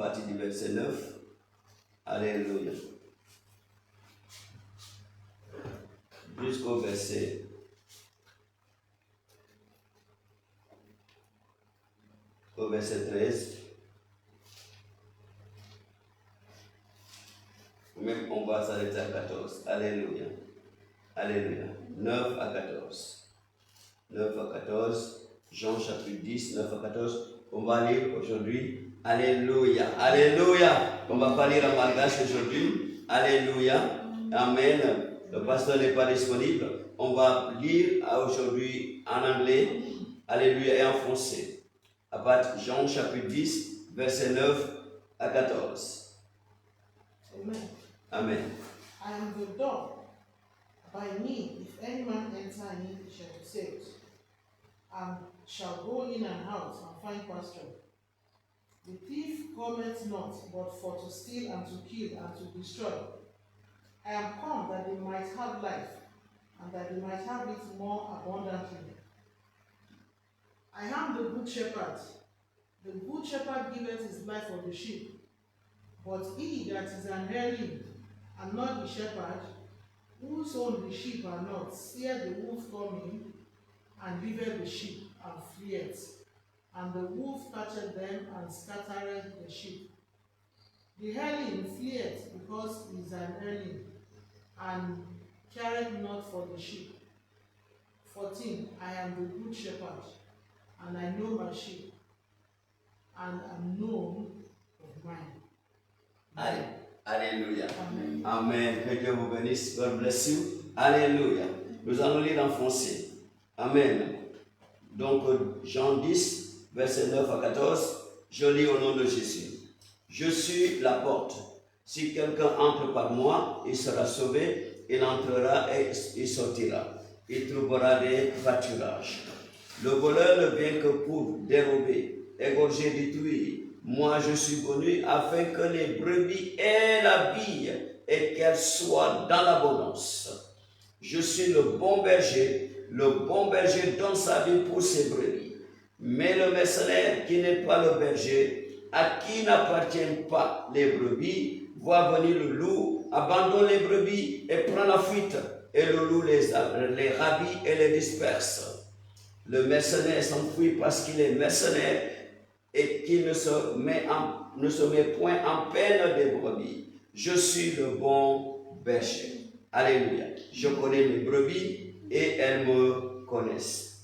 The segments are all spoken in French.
partir du verset 9. Alléluia. Jusqu'au verset 13. Même on va s'arrêter à 14. Alléluia. Alléluia. 9 à 14. 9 à 14. Jean chapitre 10, 9 à 14. On va lire aujourd'hui. Alléluia. Alléluia. On va pas lire en malgache aujourd'hui. Alléluia. Amen. Le pasteur n'est pas disponible. On va lire aujourd'hui en anglais. Alléluia. Et en français. À partir de Jean chapitre 10, verset 9 à 14. Amen. Amen. I am the door. By me, if any man enter and in, he shall be saved, and shall go in and out and find pasture. The thief cometh not, but for to steal and to kill and to destroy. I am come that they might have life, and that they might have it more abundantly. I am the good shepherd. The good shepherd giveth his life for the sheep. But he that is an hireling, and not the shepherd, whose own the sheep are not, seeth the wolf coming, and leaveth the sheep, and fleeth. And the wolf catcheth them, and scattereth the sheep. The hireling fleeth, because he is an hireling, and careth not for the sheep. 14. I am the good shepherd, and I know my sheep, and am known of mine. Allez. Alléluia. Amen. Amen. Que Dieu vous bénisse. God bless you. Alléluia. Nous allons lire en français. Amen. Donc, Jean 10, verset 9 à 14. Je lis au nom de Jésus. Je suis la porte. Si quelqu'un entre par moi, il sera sauvé. Il entrera et il sortira. Il trouvera des pâturages. Le voleur ne vient que pour dérober, égorger, détruire. Moi, je suis venu afin que les brebis aient la vie et qu'elles soient dans l'abondance. Je suis le bon berger. Le bon berger donne sa vie pour ses brebis. Mais le mercenaire qui n'est pas le berger, à qui n'appartiennent pas les brebis, voit venir le loup, abandonne les brebis et prend la fuite. Et le loup les ravit et les disperse. Le mercenaire s'enfuit parce qu'il est mercenaire et qu'il ne se met point en peine des brebis. Je suis le bon berger. Alléluia. Je connais mes brebis et elles me connaissent.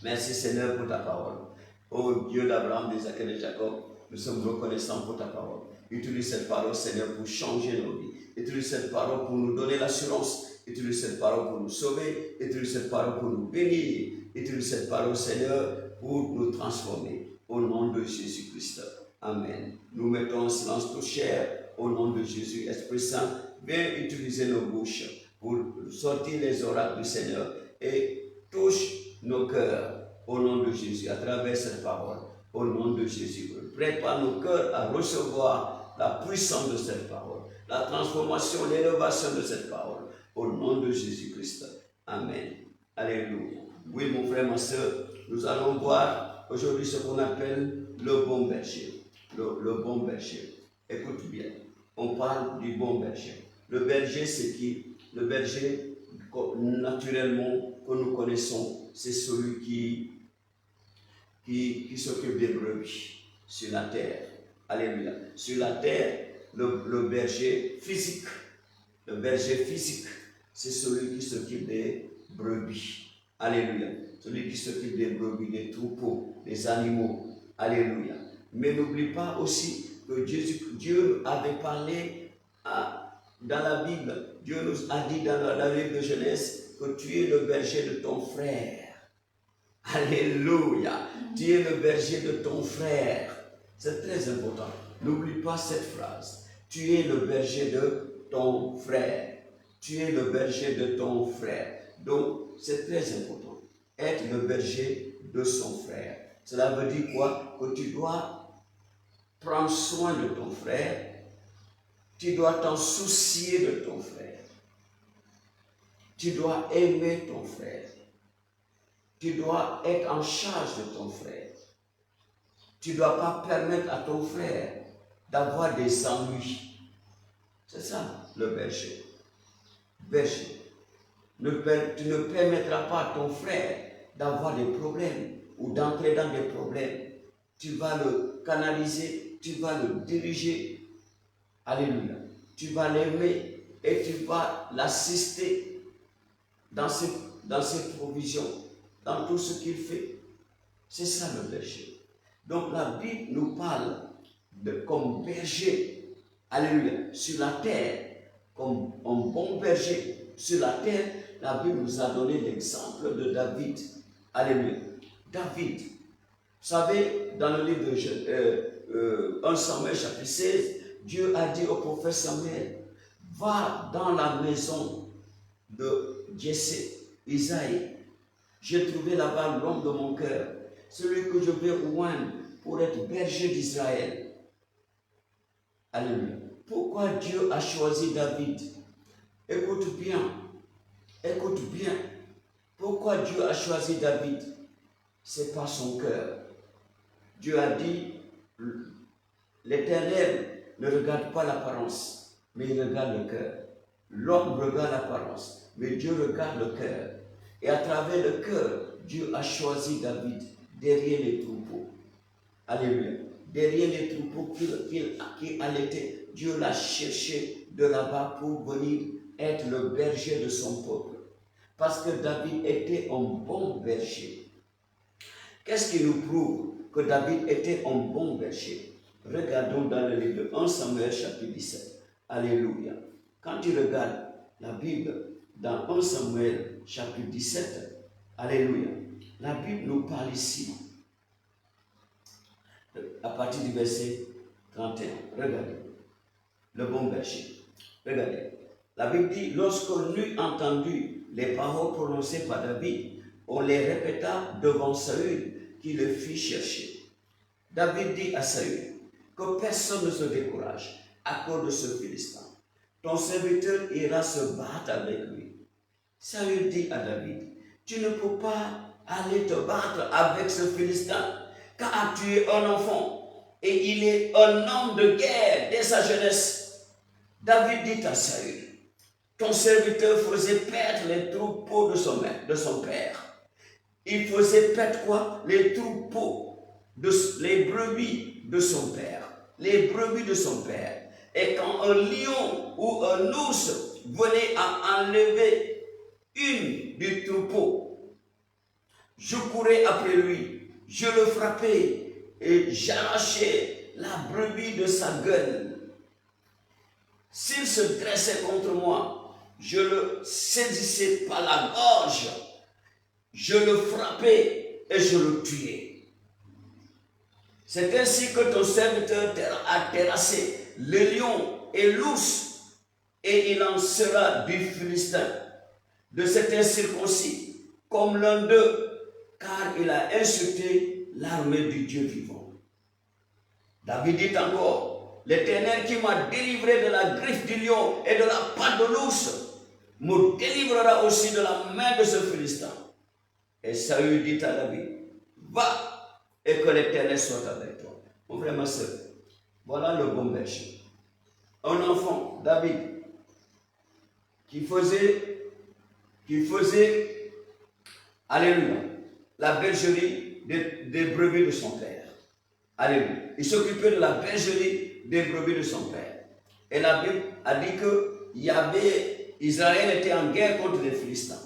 Merci Seigneur pour ta parole. Ô Dieu d'Abraham, d'Isaac et de Jacob, nous sommes reconnaissants pour ta parole. Utilise cette parole, Seigneur, pour changer nos vies. Utilise cette parole pour nous donner l'assurance. Utilise cette parole pour nous sauver. Utilise cette parole pour nous bénir. Utilise cette parole, Seigneur, pour nous transformer. Au nom de Jésus-Christ. Amen. Nous mettons en silence nos chairs. Au nom de Jésus, Esprit Saint, viens utiliser nos bouches pour sortir les oracles du Seigneur et touche nos cœurs. Au nom de Jésus, à travers cette parole. Au nom de Jésus, prépare nos cœurs à recevoir la puissance de cette parole, la transformation, l'élévation de cette parole. Au nom de Jésus-Christ. Amen. Alléluia. Oui, mon frère, ma soeur, nous allons voir aujourd'hui ce qu'on appelle le bon berger. Le bon berger. Écoute bien, on parle du bon berger. Le berger, c'est qui? Le berger, naturellement, que nous connaissons, c'est celui qui s'occupe des brebis sur la terre. Alléluia. Sur la terre, le berger physique, c'est celui qui s'occupe des brebis. Alléluia. Celui qui s'occupe des brebis, des troupeaux, des animaux. Alléluia. Mais n'oublie pas aussi que Dieu avait parlé dans la Bible. Dieu nous a dit dans la Bible de Genèse que tu es le berger de ton frère. Alléluia. Tu es le berger de ton frère. C'est très important. N'oublie pas cette phrase. Tu es le berger de ton frère. Tu es le berger de ton frère. Donc, c'est très important. Être le berger de son frère. Cela veut dire quoi? Que tu dois prendre soin de ton frère. Tu dois t'en soucier de ton frère. Tu dois aimer ton frère. Tu dois être en charge de ton frère. Tu ne dois pas permettre à ton frère d'avoir des ennuis. C'est ça le berger. Berger. Tu ne permettras pas à ton frère d'avoir des problèmes ou d'entrer dans des problèmes. Tu vas le canaliser, tu vas le diriger. Alléluia. Tu vas l'aimer et tu vas l'assister dans ses provisions, dans tout ce qu'il fait. C'est ça le berger. Donc la Bible nous parle comme berger, alléluia, sur la terre, comme un bon berger sur la terre. La Bible nous a donné l'exemple de David. Alléluia. David, vous savez, dans le livre de 1 Samuel chapitre 16, Dieu a dit au prophète Samuel, va dans la maison de Jessé, Isaïe. J'ai trouvé là-bas l'homme de mon cœur, celui que je vais oindre pour être berger d'Israël. Alléluia. Pourquoi Dieu a choisi David? Écoute bien. Écoute bien. Pourquoi Dieu a choisi David? C'est par son cœur. Dieu a dit, l'Éternel ne regarde pas l'apparence, mais il regarde le cœur. L'homme regarde l'apparence, mais Dieu regarde le cœur. Et à travers le cœur, Dieu a choisi David derrière les troupeaux. Alléluia. Derrière les troupeaux qu'il allaitait, Dieu l'a cherché de là-bas pour venir être le berger de son peuple. Parce que David était un bon berger. Qu'est-ce qui nous prouve que David était un bon berger? Regardons dans le livre de 1 Samuel chapitre 17. Alléluia. Quand tu regardes la Bible dans 1 Samuel chapitre 17, alléluia, la Bible nous parle ici, à partir du verset 31. Regardez, le bon berger. Regardez, la Bible dit, lorsqu'on eut entendu les paroles prononcées par David, on les répéta devant Saül, qui le fit chercher. David dit à Saül, que personne ne se décourage à cause de ce Philistin. Ton serviteur ira se battre avec lui. Saül dit à David, tu ne peux pas aller te battre avec ce Philistin, car tu es un enfant et il est un homme de guerre dès sa jeunesse. David dit à Saül, ton serviteur faisait perdre les troupeaux de son père. Il faisait perdre quoi? Les troupeaux, les brebis de son père. Les brebis de son père. Et quand un lion ou un ours venait à enlever une du troupeau, je courais après lui, je le frappais et j'arrachais la brebis de sa gueule. S'il se dressait contre moi, je le saisissais par la gorge, je le frappais et je le tuais. C'est ainsi que ton serviteur a terrassé le lion et l'ours, et il en sera du Philistin, de cet incirconcis, comme l'un d'eux, car il a insulté l'armée du Dieu vivant. David dit encore, l'Éternel qui m'a délivré de la griffe du lion et de la patte de l'ours, me délivrera aussi de la main de ce Philistin. Et Saül dit à David, va et que l'Éternel soit avec toi. Mon frère, ma soeur, voilà le bon berger. Un enfant, David, qui faisait, alléluia, la bergerie des brebis de son père. Alléluia. Il s'occupait de la bergerie des brebis de son père. Et la Bible a dit que Israël était en guerre contre les Philistins.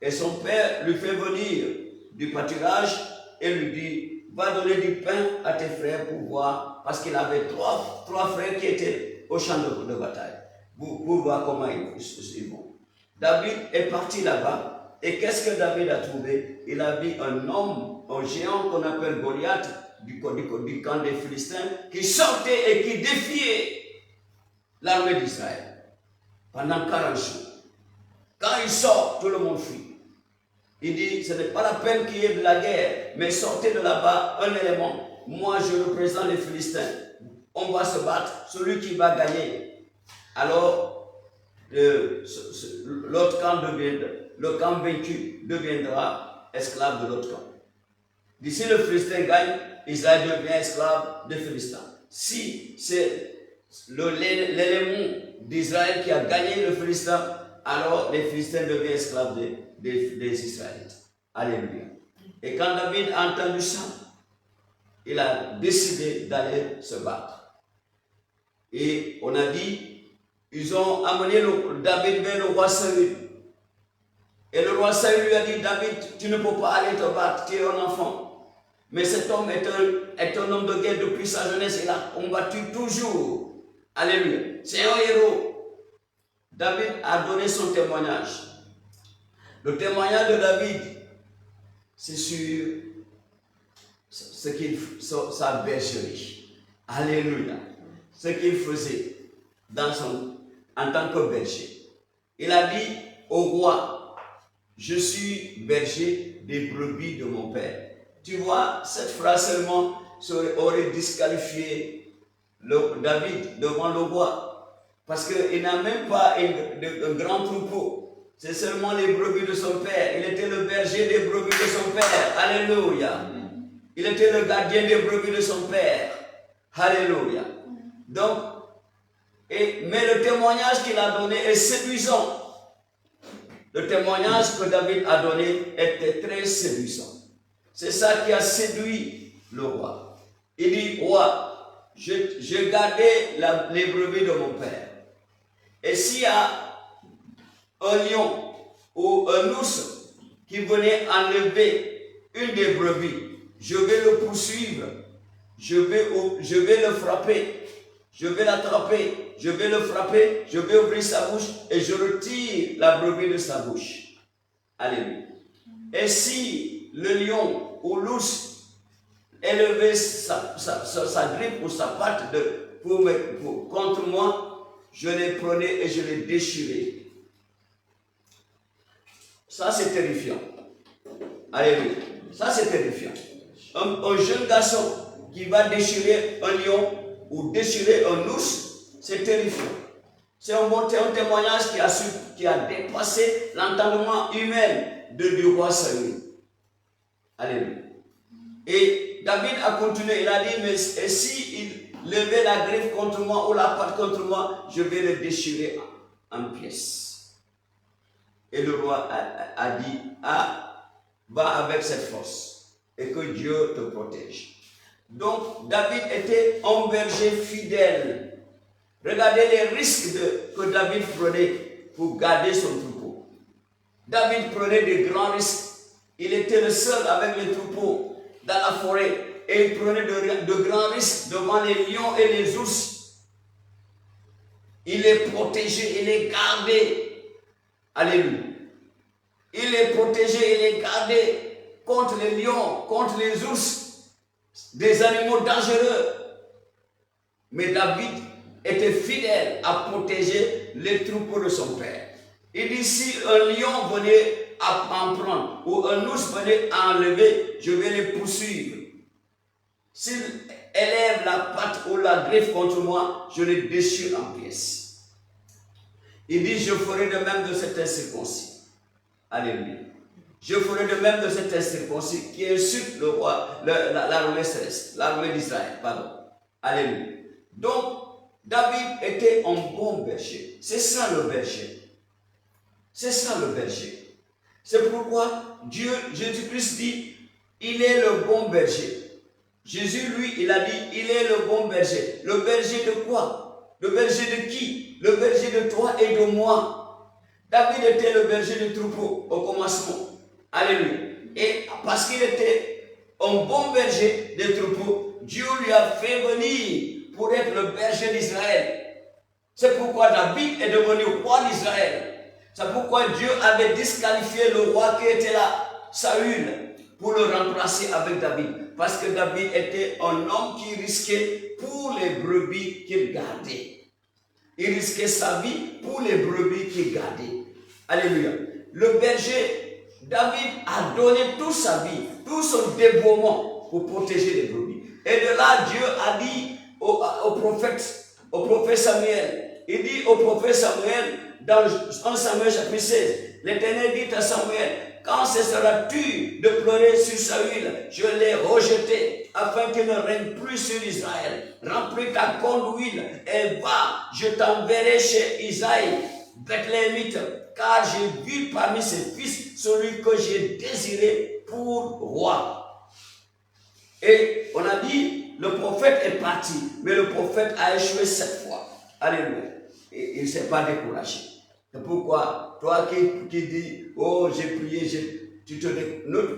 Et son père lui fait venir du pâturage et lui dit, va donner du pain à tes frères pour voir, parce qu'il avait trois frères qui étaient au champ de bataille, pour voir comment ils vont. David est parti là-bas, et qu'est-ce que David a trouvé? Il a vu un homme, un géant qu'on appelle Goliath, du camp des Philistins, qui sortait et qui défiait l'armée d'Israël pendant 40 jours. Quand il sort, tout le monde fuit. Il dit, ce n'est pas la peine qu'il y ait de la guerre, mais sortez de là-bas un élément. Moi, je représente les Philistins. On va se battre, celui qui va gagner. Alors, l'autre camp le camp vaincu deviendra esclave de l'autre camp. D'ici le Philistin gagne, Israël devient esclave des Philistins. si c'est l'élément d'Israël qui a gagné le Philistin, alors les Philistins deviennent esclaves des Israélites. Alléluia. Et quand David a entendu ça, il a décidé d'aller se battre. Et on a dit, ils ont amené David vers le roi Saül. Et le roi Saül lui a dit, David, tu ne peux pas aller te battre, tu es un enfant. Mais cet homme est un homme de guerre depuis sa jeunesse, il a combattu toujours. Alléluia. C'est un héros. David a donné son témoignage. Le témoignage de David, c'est sur sa bergerie. Alléluia. Ce qu'il faisait en tant que berger. Il a dit au roi, je suis berger des brebis de mon père. Tu vois, cette phrase seulement aurait disqualifié David devant le roi. Parce qu'il n'a même pas un grand troupeau. C'est seulement les brebis de son père. Il était le berger des brebis de son père. Alléluia. Il était le gardien des brebis de son père. Alléluia. Donc, mais le témoignage qu'il a donné est séduisant. Le témoignage que David a donné était très séduisant. C'est ça qui a séduit le roi. Il dit, roi, je gardais les brebis de mon père. Et s'il y a un lion ou un ours qui venait enlever une des brebis, je vais le poursuivre, je vais le frapper, je vais l'attraper, je vais le frapper, je vais ouvrir sa bouche et je retire la brebis de sa bouche. Alléluia. Et si le lion ou l'ours élevait sa griffe ou sa patte contre moi, je les prenais et je les déchirais. Ça, c'est terrifiant. Alléluia. Ça, c'est terrifiant. Un jeune garçon qui va déchirer un lion ou déchirer un ours, c'est terrifiant. C'est un témoignage qui a dépassé l'entendement humain du roi Saül. Alléluia. Et David a continué, il a dit, mais et si il levait la griffe contre moi ou la patte contre moi, je vais le déchirer en pièces. Et le roi a dit, va avec cette force et que Dieu te protège. Donc David était un berger fidèle. Regardez les risques que David prenait pour garder son troupeau. David prenait de grands risques. Il était le seul avec les troupeaux dans la forêt et il prenait de grands risques devant les lions et les ours. Il les protégeait, il les gardait. Alléluia. Il les protégeait, il les gardait contre les lions, contre les ours, des animaux dangereux. Mais David était fidèle à protéger les troupeaux de son père. Il dit, si un lion venait à en prendre ou un ours venait à enlever, je vais les poursuivre. S'il élève la patte ou la griffe contre moi, je les déchire en pièces. Il dit, je ferai de même de cet incirconcis. Alléluia. Je ferai de même de cet incirconcis qui insulte le roi, l'armée céleste, l'armée d'Israël, pardon. Alléluia. Donc, David était un bon berger. C'est ça le berger. C'est ça le berger. C'est pourquoi Jésus-Christ dit, il est le bon berger. Jésus, lui, il a dit, il est le bon berger. Le berger de quoi? Le berger de qui? Le berger de toi et de moi. David était le berger du troupeau au commencement. Alléluia. Et parce qu'il était un bon berger des troupeaux, Dieu lui a fait venir pour être le berger d'Israël. C'est pourquoi David est devenu roi d'Israël. C'est pourquoi Dieu avait disqualifié le roi qui était là, Saül, pour le remplacer avec David. Parce que David était un homme qui risquait pour les brebis qu'il gardait. Il risquait sa vie pour les brebis qu'il gardait. Alléluia. Le berger, David a donné toute sa vie, tout son dévouement pour protéger les brebis. Et de là, Dieu a dit au prophète Samuel, il dit au prophète Samuel, dans 1 Samuel chapitre 16, l'Éternel dit à Samuel, quand cesseras-tu de pleurer sur Saül, je l'ai rejeté. afin qu'il ne règne plus sur Israël. Remplis ta corne d'huile et va, je t'enverrai chez Isaïe, Bethléemite, car j'ai vu parmi ses fils celui que j'ai désiré pour roi. Et on a dit, le prophète est parti, mais le prophète a échoué 7 fois. Alléluia. Et il ne s'est pas découragé. C'est pourquoi, toi qui dis, oh j'ai prié,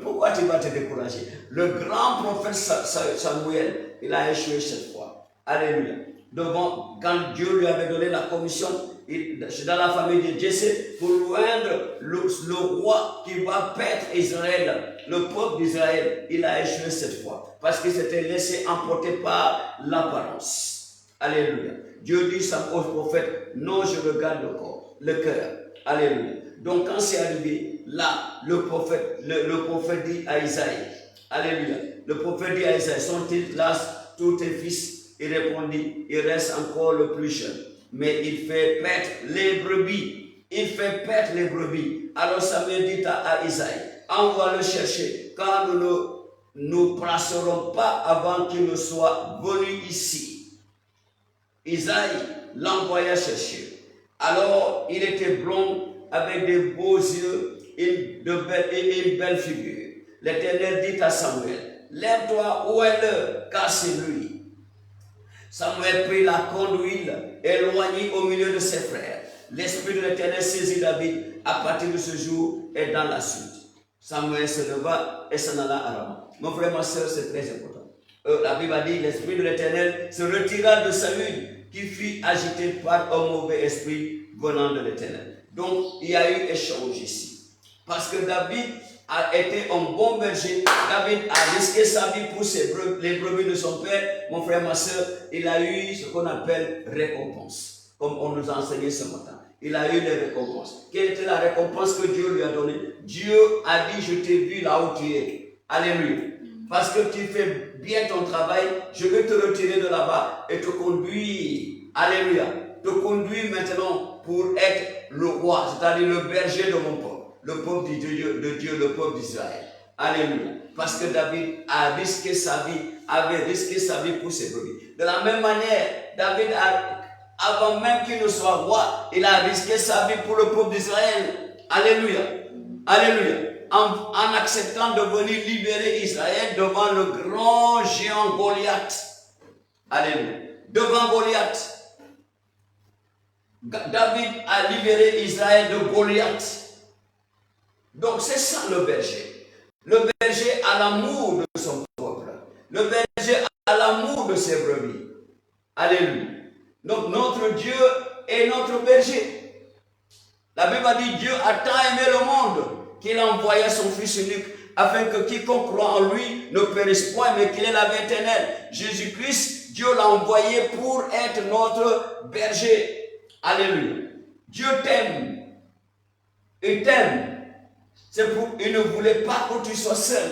pourquoi tu vas te décourager? Le grand prophète Samuel, il a échoué 7 fois. Alléluia. Devant, quand Dieu lui avait donné la commission, dans la famille de Jessé, pour joindre le roi qui va paître Israël, le peuple d'Israël, il a échoué 7 fois. Parce qu'il s'était laissé emporter par l'apparence. Alléluia. Dieu dit ça au prophète, non, je regarde le corps, le cœur. Alléluia. Donc quand c'est arrivé, là, le prophète dit à Isaïe, alléluia, le prophète dit à Isaïe, sont-ils là tous tes fils? Il répondit, il reste encore le plus jeune, mais il fait paître les brebis. Il fait paître les brebis. Alors Samuel dit à Isaïe, envoie le chercher, car nous ne nous placerons pas avant qu'il ne soit venu ici. Isaïe l'envoya chercher. Alors il était blond, avec des beaux yeux et une belle figure. L'Éternel dit à Samuel, lève-toi, où est l'heure, car c'est lui. Samuel prit la corne d'huile et éloignit au milieu de ses frères. L'Esprit de l'Éternel saisit David à partir de ce jour et dans la suite. Samuel se leva et s'en alla à Rama. Mon frère, ma soeur, c'est très important. La Bible a dit, l'Esprit de l'Éternel se retira de Saül, qui fut agité par un mauvais esprit venant de l'Éternel. Donc, il y a eu échange ici. Parce que David a été un bon berger. David a risqué sa vie pour les brebis de son père. Mon frère, ma soeur, il a eu ce qu'on appelle récompense. Comme on nous a enseigné ce matin. Il a eu les récompenses. Quelle était la récompense que Dieu lui a donnée? Dieu a dit, je t'ai vu là où tu es. Alléluia. Parce que tu fais bien ton travail, je vais te retirer de là-bas et te conduire. Alléluia. Te conduire maintenant pour être le roi, c'est-à-dire le berger de mon peuple. Le peuple de Dieu, le peuple d'Israël. Alléluia. Parce que David a risqué sa vie, avait risqué sa vie pour ses brebis. De la même manière, David, avant même qu'il ne soit roi, il a risqué sa vie pour le peuple d'Israël. Alléluia. Alléluia. En acceptant de venir libérer Israël devant le grand géant Goliath. Alléluia. Devant Goliath. David a libéré Israël de Goliath. Donc c'est ça le berger. Le berger a l'amour de son peuple. Le berger a l'amour de ses brebis. Alléluia. Donc notre Dieu est notre berger. La Bible a dit, Dieu a tant aimé le monde qu'il envoya son Fils unique, afin que quiconque croit en lui ne périsse point, mais qu'il ait la vie éternelle. Jésus-Christ, Dieu l'a envoyé pour être notre berger. Alléluia. Dieu t'aime. Il t'aime. Il ne voulait pas que tu sois seul.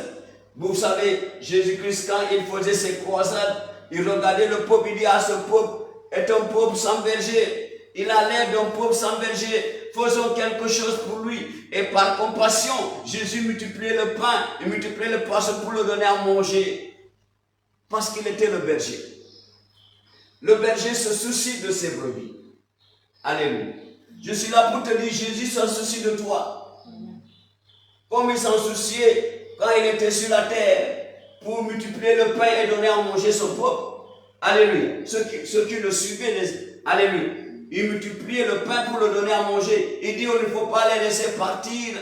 Vous savez, Jésus-Christ, quand il faisait ses croisades, il regardait le peuple, il dit, ah, ce peuple est un peuple sans berger. Il a l'air d'un peuple sans berger. Faisons quelque chose pour lui. Et par compassion, Jésus multipliait le pain, il multipliait le poisson pour le donner à manger. Parce qu'il était le berger. Le berger se soucie de ses brebis. Alléluia. Je suis là pour te dire, Jésus s'en soucie de toi. Comme il s'en souciait quand il était sur la terre pour multiplier le pain et donner à manger son peuple. Alléluia. Ceux qui le suivaient, alléluia. Il multipliait le pain pour le donner à manger. Il dit, il ne faut pas les laisser partir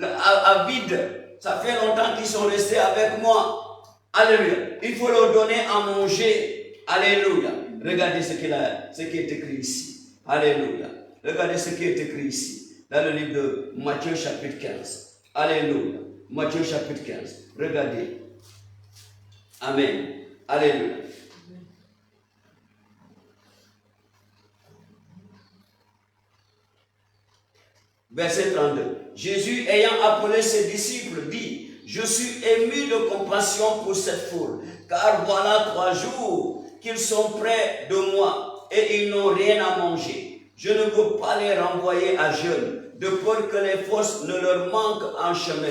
à vide. Ça fait longtemps qu'ils sont restés avec moi. Alléluia. Il faut leur donner à manger. Alléluia. Regardez ce qui est écrit ici. Alléluia. Regardez ce qui est écrit ici. Dans le livre de Matthieu chapitre 15. Alléluia. Matthieu chapitre 15. Regardez. Amen. Alléluia. Verset 32. Jésus, ayant appelé ses disciples, dit, je suis ému de compassion pour cette foule, car voilà 3 jours qu'ils sont près de moi et ils n'ont rien à manger. Je ne veux pas les renvoyer à jeûne, de peur que les forces ne leur manquent en chemin.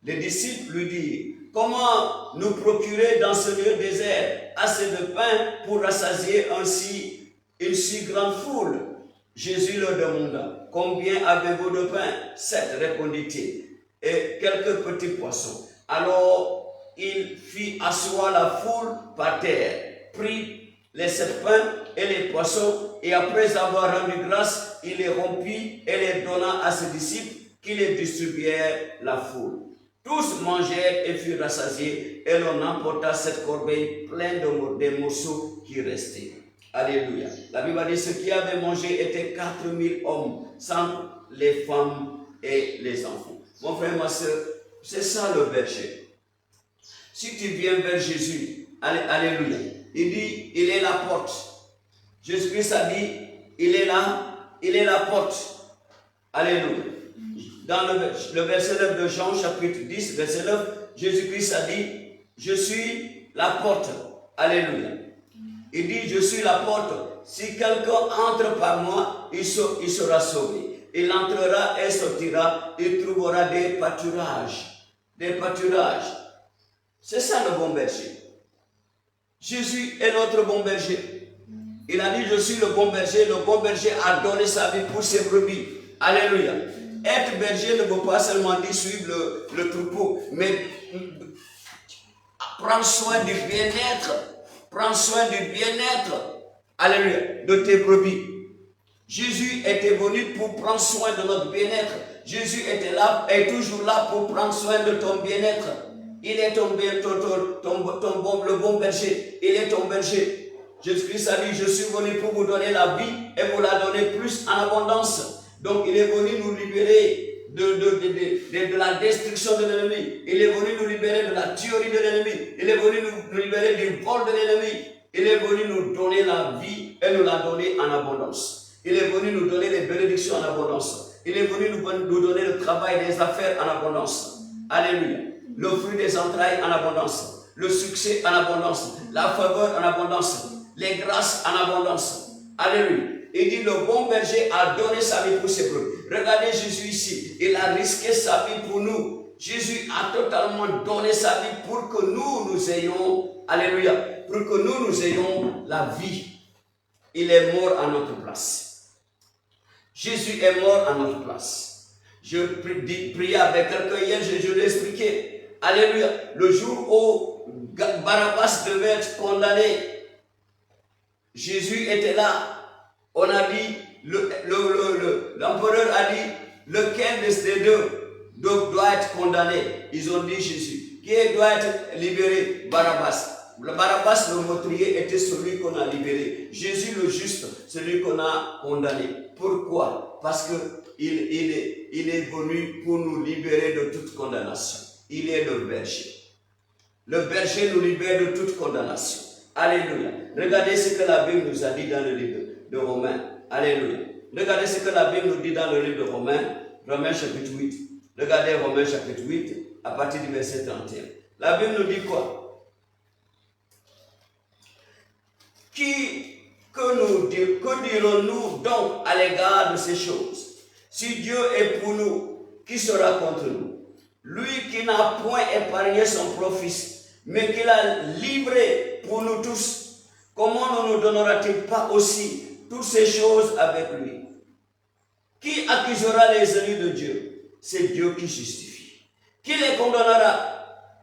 Les disciples lui dirent, comment nous procurer dans ce lieu désert assez de pain pour rassasier ainsi une si grande foule? Jésus leur demanda, combien avez-vous de pain? 7, répondit-il, et quelques petits poissons. Alors il fit asseoir la foule par terre, prit les 7 pains et les poissons, et après avoir rendu grâce, il les rompit et les donna à ses disciples, qui les distribuèrent la foule. Tous mangèrent et furent rassasiés, et l'on emporta 7 corbeilles pleines des morceaux qui restaient. Alléluia. La Bible dit, ceux qui avaient mangé étaient 4000 hommes, sans les femmes et les enfants. Mon frère, ma soeur, c'est ça le berger. Si tu viens vers Jésus, alléluia, il dit, il est la porte. Jésus-Christ a dit, il est là, il est la porte. Alléluia. Dans le verset 9 de Jean, chapitre 10, verset 9, Jésus-Christ a dit, je suis la porte. Alléluia. Il dit, je suis la porte. Si quelqu'un entre par moi, il sera sauvé. Il entrera et sortira, il trouvera des pâturages. Des pâturages. C'est ça le bon berger. Jésus est notre bon berger. Il a dit, je suis le bon berger. Le bon berger a donné sa vie pour ses brebis. Alléluia. Être berger ne veut pas seulement dire suivre le troupeau, mais prendre soin du bien-être. Prends soin du bien-être, alléluia, de tes brebis. Jésus était venu pour prendre soin de notre bien-être. Jésus était là, est toujours là pour prendre soin de ton bien-être. Il est le bon berger. Il est ton berger. Jésus-Christ a dit, je suis venu pour vous donner la vie et vous la donner plus en abondance. Donc il est venu nous libérer de la destruction de l'ennemi. Il est venu nous libérer de la tuerie de l'ennemi. Il est venu nous libérer du vol de l'ennemi. Il est venu nous donner la vie et nous la donner en abondance. Il est venu nous donner les bénédictions en abondance. Il est venu nous donner le travail des affaires en abondance. Alléluia. Le fruit des entrailles en abondance. Le succès en abondance. La faveur en abondance. Les grâces en abondance. Alléluia. Il dit, le bon berger a donné sa vie pour ses brebis. Regardez Jésus ici. Il a risqué sa vie pour nous. Jésus a totalement donné sa vie pour que nous ayons, alléluia, pour que nous ayons la vie. Il est mort à notre place. Jésus est mort à notre place. Je priais avec quelqu'un hier, je l'ai expliqué. Alléluia. Le jour où Barabbas devait être condamné, Jésus était là. On a dit, l'empereur a dit, lequel de ces deux doit être condamné? Ils ont dit Jésus. Qui doit être libéré? Barabbas. Le Barabbas, le meurtrier, était celui qu'on a libéré. Jésus, le juste, celui qu'on a condamné. Pourquoi? Parce qu'il est venu pour nous libérer de toute condamnation. Il est le berger. Le berger nous libère de toute condamnation. Alléluia. Regardez ce que la Bible nous a dit dans le livre de Romains. Alléluia. Regardez ce que la Bible nous dit dans le livre de Romains, Romains chapitre 8. Regardez Romains chapitre 8, à partir du verset 31. La Bible nous dit quoi? Que dirons-nous donc à l'égard de ces choses? Si Dieu est pour nous, qui sera contre nous? Lui qui n'a point épargné son propre Fils, mais qui l'a livré pour nous tous, comment ne nous donnera-t-il pas aussi toutes ces choses avec lui? Qui accusera les élus de Dieu? C'est Dieu qui justifie. Qui les condamnera?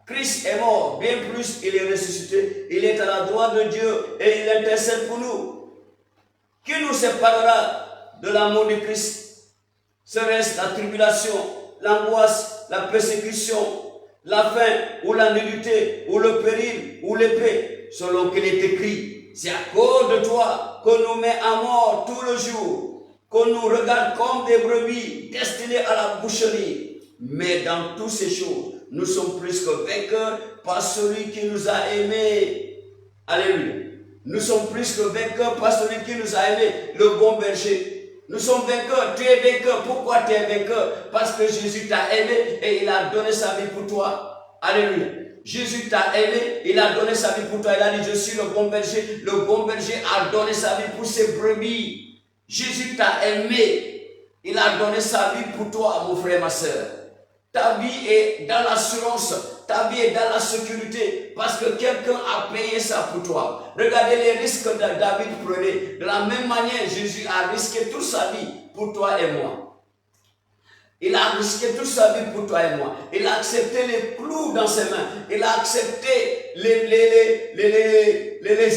Christ est mort, bien plus il est ressuscité, il est à la droite de Dieu et il intercède pour nous. Qui nous séparera de l'amour de Christ? Serait-ce la tribulation, l'angoisse, la persécution, la faim, ou la nudité, ou le péril, ou l'épée? Selon qu'il est écrit, c'est à cause de toi qu'on nous met à mort tout le jour, qu'on nous regarde comme des brebis destinées à la boucherie. Mais dans toutes ces choses, nous sommes plus que vainqueurs par celui qui nous a aimés. Alléluia. Nous sommes plus que vainqueurs par celui qui nous a aimés, le bon berger. Nous sommes vainqueurs. Tu es vainqueur. Pourquoi tu es vainqueur? Parce que Jésus t'a aimé et il a donné sa vie pour toi. Alléluia. Jésus t'a aimé, il a donné sa vie pour toi. Il a dit, je suis le bon berger. Le bon berger a donné sa vie pour ses brebis. Jésus t'a aimé, il a donné sa vie pour toi, mon frère, ma soeur. Ta vie est dans l'assurance ta vie est dans la sécurité parce que quelqu'un a payé ça pour toi. Regardez les risques que David prenait. De la même manière, Jésus a risqué toute sa vie pour toi et moi. Il a risqué toute sa vie pour toi et moi. Il a accepté les clous dans ses mains. Il a accepté les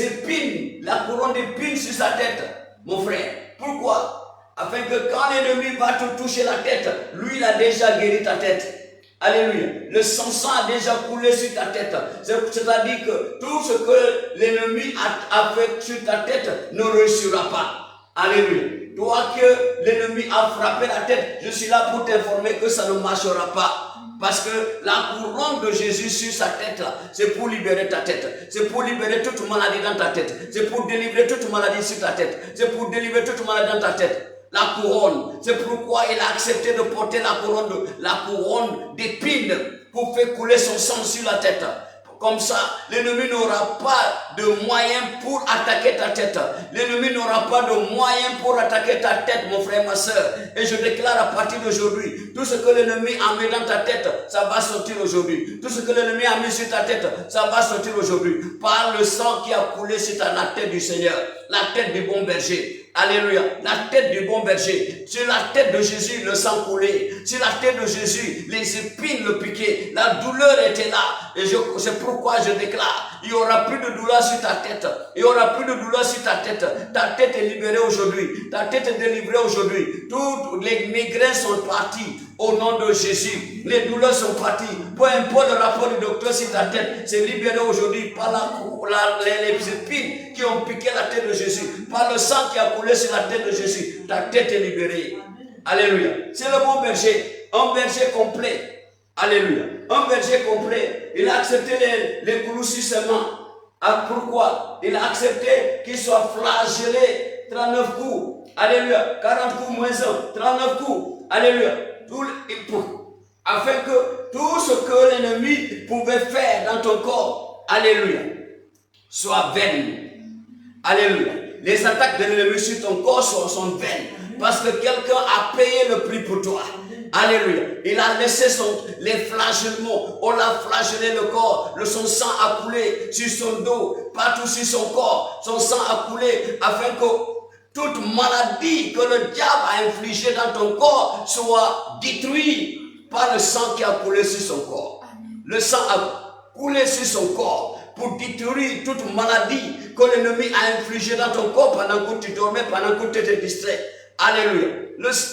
épines, la couronne d'épines sur sa tête, mon frère. Pourquoi? Afin que quand l'ennemi va te toucher la tête, lui, il a déjà guéri ta tête. Alléluia. Le sang a déjà coulé sur ta tête. C'est-à-dire que tout ce que l'ennemi a fait sur ta tête ne réussira pas. Alléluia. Toi que l'ennemi a frappé la tête, je suis là pour t'informer que ça ne marchera pas. Parce que la couronne de Jésus sur sa tête, là, c'est pour libérer ta tête. C'est pour libérer toute maladie dans ta tête. C'est pour délivrer toute maladie sur ta tête. C'est pour délivrer toute maladie dans ta tête. La couronne, c'est pourquoi il a accepté de porter la couronne d'épines pour faire couler son sang sur la tête. Comme ça, l'ennemi n'aura pas de moyens pour attaquer ta tête. L'ennemi n'aura pas de moyens pour attaquer ta tête, mon frère, ma soeur. Et je déclare à partir d'aujourd'hui, tout ce que l'ennemi a mis dans ta tête, ça va sortir aujourd'hui. Tout ce que l'ennemi a mis sur ta tête, ça va sortir aujourd'hui. Par le sang qui a coulé sur la tête du Seigneur, la tête du bon berger. Alléluia. La tête du bon berger. Sur la tête de Jésus, le sang coulait. Sur la tête de Jésus, les épines le piquaient. La douleur était là. Et c'est pourquoi je déclare, il n'y aura plus de douleur sur ta tête. Il n'y aura plus de douleur sur ta tête. Ta tête est libérée aujourd'hui. Ta tête est délivrée aujourd'hui. Toutes les migraines sont parties. Au nom de Jésus, les douleurs sont parties. Peu importe le rapport du docteur sur ta tête, c'est libéré aujourd'hui par les épines qui ont piqué la tête de Jésus, par le sang qui a coulé sur la tête de Jésus. Ta tête est libérée. Alléluia. C'est le bon berger, un berger complet. Alléluia. Un berger complet. Il a accepté les clous sur ses mains. Ah, pourquoi? Il a accepté qu'il soit flagellé 39 coups. Alléluia. 40 coups moins 1. 39 coups. Alléluia. Afin que tout ce que l'ennemi pouvait faire dans ton corps, alléluia, soit vaine. Alléluia. Les attaques de l'ennemi sur ton corps sont vaines. Parce que quelqu'un a payé le prix pour toi. Alléluia. Il a laissé les flagellements. On l'a flagellé le corps. Son sang a coulé sur son dos, partout sur son corps. Son sang a coulé afin que toute maladie que le diable a infligée dans ton corps soit détruite par le sang qui a coulé sur son corps. Le sang a coulé sur son corps pour détruire toute maladie que l'ennemi a infligée dans ton corps pendant que tu dormais, pendant que tu étais distrait. Alléluia.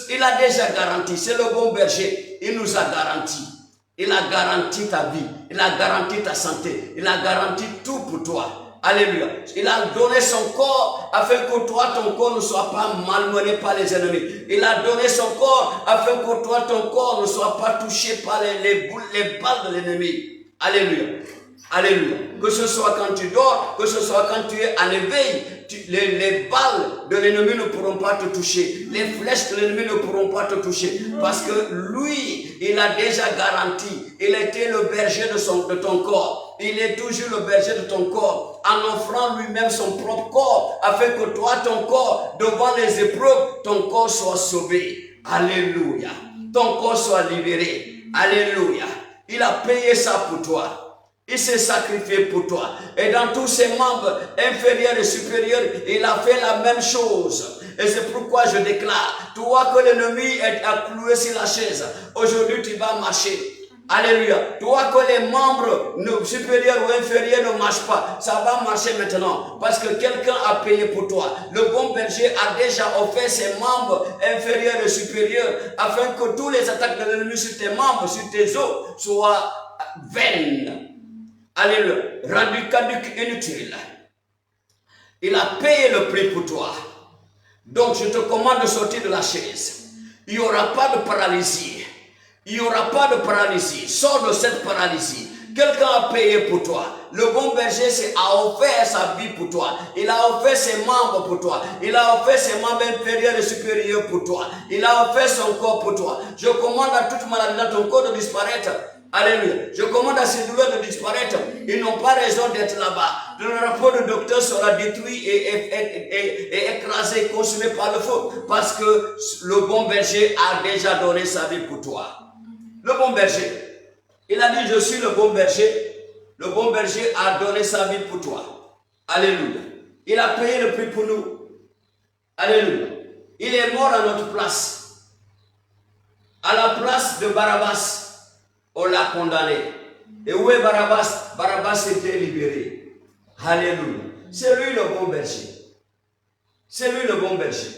Il a déjà garanti, c'est le bon berger, il nous a garanti. Il a garanti ta vie, il a garanti ta santé, il a garanti tout pour toi. Alléluia. Il a donné son corps afin que toi, ton corps ne soit pas malmené par les ennemis. Il a donné son corps afin que toi, ton corps ne soit pas touché par les balles de l'ennemi. Alléluia. Alléluia. Que ce soit quand tu dors, que ce soit quand tu es en éveil, les balles de l'ennemi ne pourront pas te toucher. Les flèches de l'ennemi ne pourront pas te toucher. Parce que lui, il a déjà garanti. Il était le berger de ton corps. Il est toujours le berger de ton corps, en offrant lui-même son propre corps, afin que toi, ton corps, devant les épreuves, ton corps soit sauvé. Alléluia. Ton corps soit libéré. Alléluia. Il a payé ça pour toi. Il s'est sacrifié pour toi. Et dans tous ses membres inférieurs et supérieurs, il a fait la même chose. Et c'est pourquoi je déclare, toi que l'ennemi a cloué sur la chaise, aujourd'hui tu vas marcher. Alléluia. Toi que les membres supérieurs ou inférieurs ne marchent pas, ça va marcher maintenant. Parce que quelqu'un a payé pour toi. Le bon berger a déjà offert ses membres inférieurs et supérieurs afin que tous les attaques de l'ennemi sur tes membres, sur tes os, soient vaines. Alléluia. Rendu caduc, inutile. Il a payé le prix pour toi. Donc je te commande de sortir de la chaise. Il n'y aura pas de paralysie. Il n'y aura pas de paralysie. Sors de cette paralysie. Quelqu'un a payé pour toi. Le bon berger a offert sa vie pour toi. Il a offert ses membres pour toi. Il a offert ses membres inférieurs et supérieurs pour toi. Il a offert son corps pour toi. Je commande à toute maladie dans ton corps de disparaître. Alléluia. Je commande à ces douleurs de disparaître. Ils n'ont pas raison d'être là-bas. Le rapport du docteur sera détruit et écrasé, consumé par le feu. Parce que le bon berger a déjà donné sa vie pour toi. Le bon berger. Il a dit, je suis le bon berger. Le bon berger a donné sa vie pour toi. Alléluia. Il a payé le prix pour nous. Alléluia. Il est mort à notre place. À la place de Barabbas, on l'a condamné. Et où est Barabbas? Barabbas était libéré. Alléluia. C'est lui le bon berger. C'est lui le bon berger.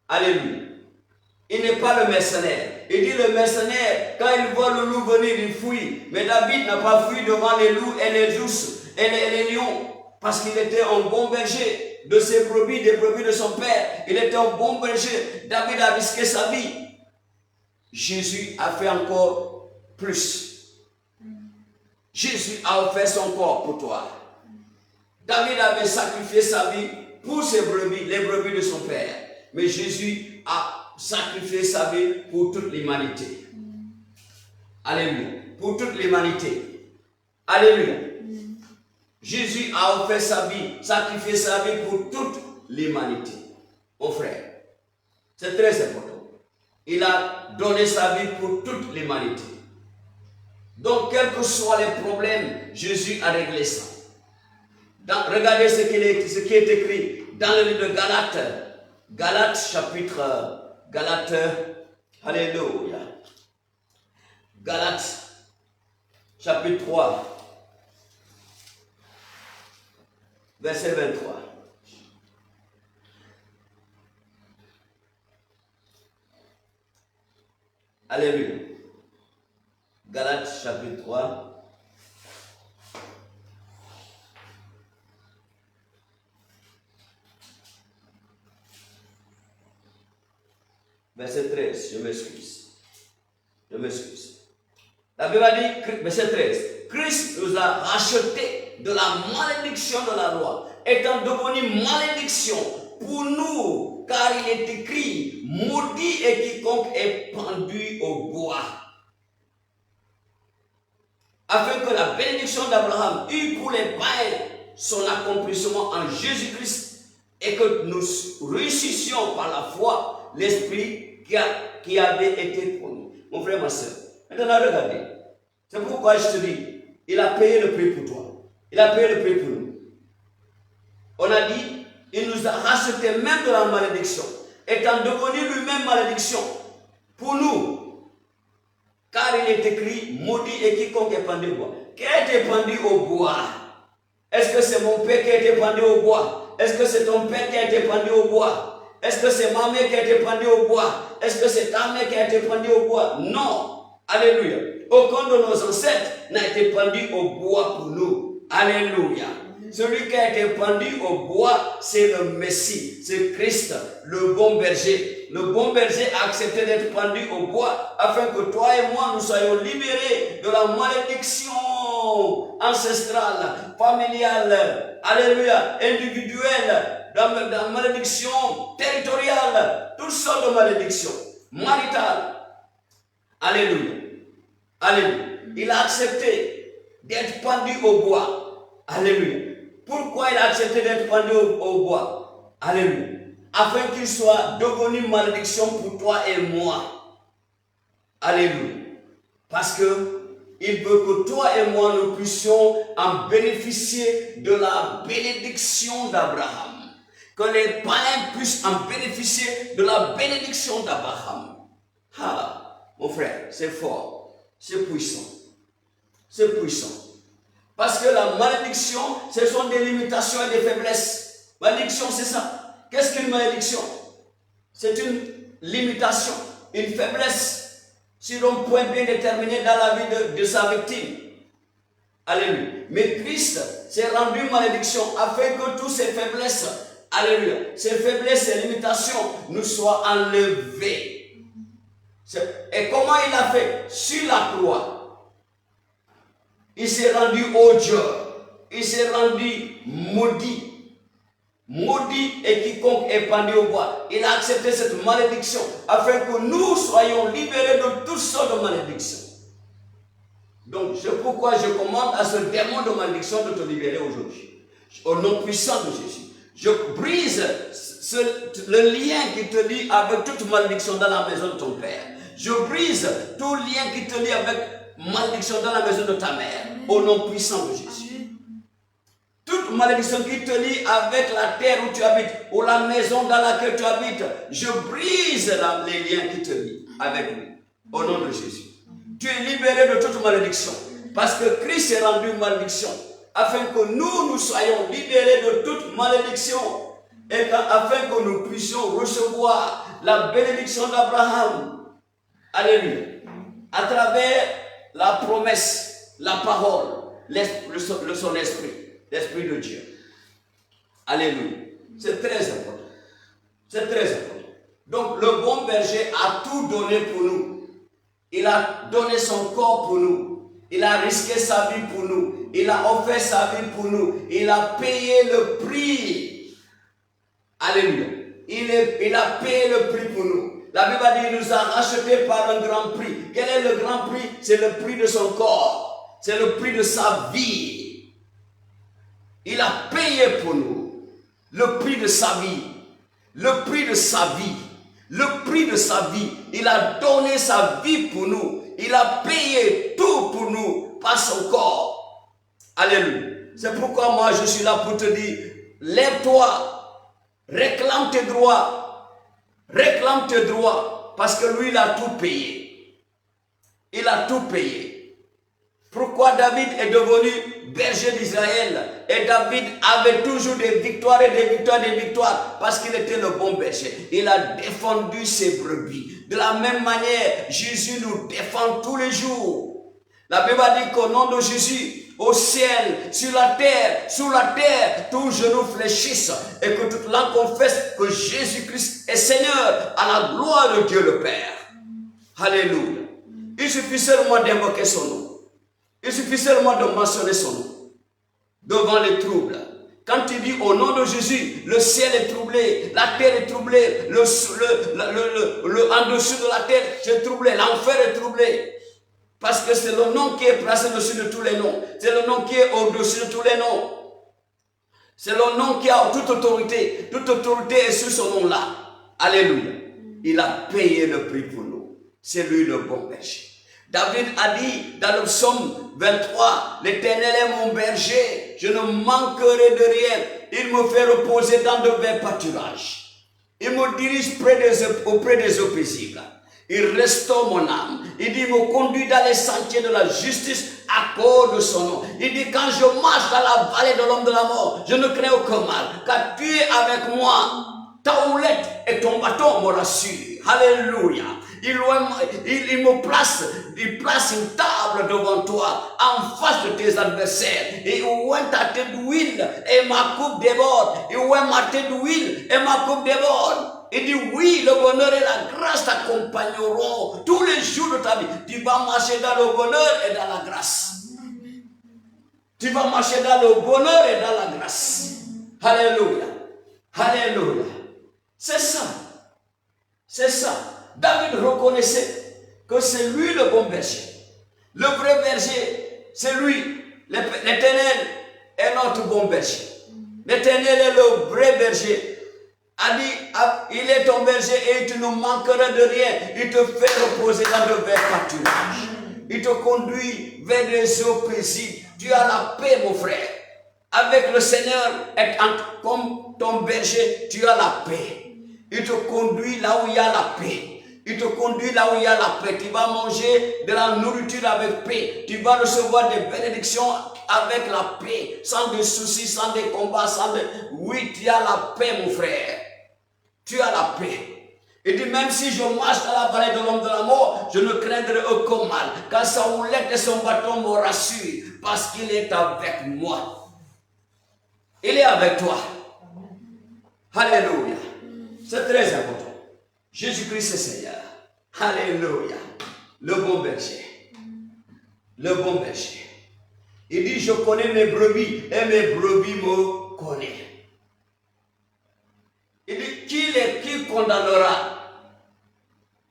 Alléluia. Il n'est pas le mercenaire. Il dit le mercenaire, quand il voit le loup venir, il fuit. Mais David n'a pas fui devant les loups et les ours et les lions. Parce qu'il était un bon berger de ses brebis, des brebis de son père. Il était un bon berger. David a risqué sa vie. Jésus a fait encore plus. Jésus a offert son corps pour toi. David avait sacrifié sa vie pour ses brebis, les brebis de son père. Mais Jésus a sacrifié sa vie pour toute l'humanité. Alléluia. Pour toute l'humanité. Alléluia. Jésus a offert sa vie, sacrifié sa vie pour toute l'humanité. Mon frère, c'est très important. Il a donné sa vie pour toute l'humanité. Donc, quels que soient les problèmes, Jésus a réglé ça. Regardez ce qui est écrit dans le livre de Galates. Galates, alléluia. Galates, chapitre 3, verset 23. Alléluia. Galates, chapitre 3. Verset 13, je m'excuse. La Bible a dit, verset 13, Christ nous a rachetés de la malédiction de la loi, étant devenu malédiction pour nous, car il est écrit, maudit est quiconque est pendu au bois. Afin que la bénédiction d'Abraham eût pour les païens son accomplissement en Jésus-Christ, et que nous réussissions par la foi l'Esprit qui avait été promis. Mon frère, ma soeur, maintenant regardez. C'est pourquoi je te dis, il a payé le prix pour toi. Il a payé le prix pour nous. On a dit, il nous a racheté même de la malédiction, étant devenu lui-même malédiction pour nous. Car il est écrit, maudit est quiconque est pendu au bois. Qui a été pendu au bois? Est-ce que c'est mon père qui a été pendu au bois? Est-ce que c'est ton père qui a été pendu au bois? Est-ce que c'est ma mère qui a été pendue au bois? Est-ce que c'est ta mère qui a été pendue au bois? Non. Alléluia. Aucun de nos ancêtres n'a été pendu au bois pour nous. Alléluia. Celui qui a été pendu au bois, c'est le Messie, c'est Christ, le bon berger. Le bon berger a accepté d'être pendu au bois afin que toi et moi nous soyons libérés de la malédiction ancestrale, familiale, alléluia, individuelle, dans la malédiction territoriale, toutes sortes de malédictions, maritales. Alléluia. Alléluia. Il a accepté d'être pendu au bois. Alléluia. Pourquoi il a accepté d'être pendu au bois? Alléluia. Afin qu'il soit devenu malédiction pour toi et moi. Alléluia. Parce que il veut que toi et moi nous puissions en bénéficier de la bénédiction d'Abraham. Que les païens puissent en bénéficier de la bénédiction d'Abraham. Ah, mon frère, c'est fort, c'est puissant. C'est puissant. Parce que la malédiction, ce sont des limitations et des faiblesses. Malédiction, c'est ça. Qu'est-ce qu'une malédiction? C'est une limitation, une faiblesse sur un point bien déterminé dans la vie de sa victime. Alléluia. Mais Christ s'est rendu malédiction afin que toutes ces faiblesses, alléluia, ces faiblesses, ces limitations nous soient enlevées. Et comment il a fait? Sur la croix. Il s'est rendu odieux. Il s'est rendu maudit. Maudit est quiconque est pendu au bois. Il a accepté cette malédiction afin que nous soyons libérés de toutes sortes de malédictions. Donc, c'est pourquoi je commande à ce démon de malédiction de te libérer aujourd'hui. Au nom puissant de Jésus. Je brise le lien qui te lie avec toute malédiction dans la maison de ton père. Je brise tout lien qui te lie avec malédiction dans la maison de ta mère. Au nom puissant de Jésus. Toute malédiction qui te lie avec la terre où tu habites, ou la maison dans laquelle tu habites, je brise les liens qui te lient avec lui. Au nom de Jésus. Tu es libéré de toute malédiction. Parce que Christ est rendu malédiction. Afin que nous soyons libérés de toute malédiction. Et afin que nous puissions recevoir la bénédiction d'Abraham. Alléluia. À travers la promesse, la parole, son esprit. L'Esprit de Dieu. Alléluia. C'est très important. C'est très important. Donc le bon berger a tout donné pour nous. Il a donné son corps pour nous. Il a risqué sa vie pour nous. Il a offert sa vie pour nous. Il a payé le prix. Alléluia. Il a payé le prix pour nous. La Bible dit qu'il nous a rachetés par un grand prix. Quel est le grand prix? C'est le prix de son corps. C'est le prix de sa vie. Il a payé pour nous le prix de sa vie, le prix de sa vie, le prix de sa vie. Il a donné sa vie pour nous. Il a payé tout pour nous par son corps. Alléluia. C'est pourquoi moi je suis là pour te dire, lève-toi, réclame tes droits, parce que lui il a tout payé. Il a tout payé. Pourquoi David est devenu berger d'Israël? Et David avait toujours des victoires et des victoires et des victoires parce qu'il était le bon berger. Il a défendu ses brebis. De la même manière, Jésus nous défend tous les jours. La Bible dit qu'au nom de Jésus, au ciel, sur la terre, sous la terre, tous genoux fléchissent et que toute langue confesse que Jésus-Christ est Seigneur à la gloire de Dieu le Père. Alléluia. Il suffit seulement d'invoquer son nom. Il suffit seulement de mentionner son nom devant les troubles. Quand tu dis au nom de Jésus, le ciel est troublé, la terre est troublée, en dessous de la terre c'est troublé, l'enfer est troublé. Parce que c'est le nom qui est placé au-dessus de tous les noms. C'est le nom qui est au-dessus de tous les noms. C'est le nom qui a toute autorité. Toute autorité est sur ce nom-là. Alléluia. Il a payé le prix pour nous. C'est lui le bon berger. David a dit dans le psaume 23, l'Éternel est mon berger, je ne manquerai de rien. Il me fait reposer dans de verts pâturages. Il me dirige auprès des eaux paisibles. Il restaure mon âme. Il dit, il me conduit dans les sentiers de la justice à cause de son nom. Il dit, quand je marche dans la vallée de l'homme de la mort, je ne crains aucun mal, car tu es avec moi. Ta houlette et ton bâton me rassurent. Alléluia. Il place une table devant toi, en face de tes adversaires. Et où est ta tête d'huile et ma coupe déborde. Et où est ma tête d'huile et ma coupe déborde. Il dit oui, le bonheur et la grâce t'accompagneront tous les jours de ta vie. Tu vas marcher dans le bonheur et dans la grâce. Tu vas marcher dans le bonheur et dans la grâce. Alléluia. Alléluia. C'est ça. C'est ça. David reconnaissait que c'est lui le bon berger. Le vrai berger, c'est lui. L'Éternel est notre bon berger. L'Éternel est le vrai berger. A dit, il est ton berger et tu ne manqueras de rien. Il te fait reposer dans de verts pâturages. Il te conduit vers des eaux paisibles. Tu as la paix, mon frère. Avec le Seigneur, comme ton berger, tu as la paix. Il te conduit là où il y a la paix. Il te conduit là où il y a la paix. Tu vas manger de la nourriture avec paix. Tu vas recevoir des bénédictions avec la paix. Sans des soucis, sans des combats, Oui, tu as la paix, mon frère. Tu as la paix. Il dit, même si je marche dans la vallée de l'homme de la mort, je ne craindrai aucun mal. Car sa houlette et son bâton me rassurent. Parce qu'il est avec moi. Il est avec toi. Alléluia. C'est très important. Jésus-Christ est Seigneur. Alléluia. Le bon berger. Le bon berger. Il dit, je connais mes brebis et mes brebis me connaissent. Il dit, qui condamnera?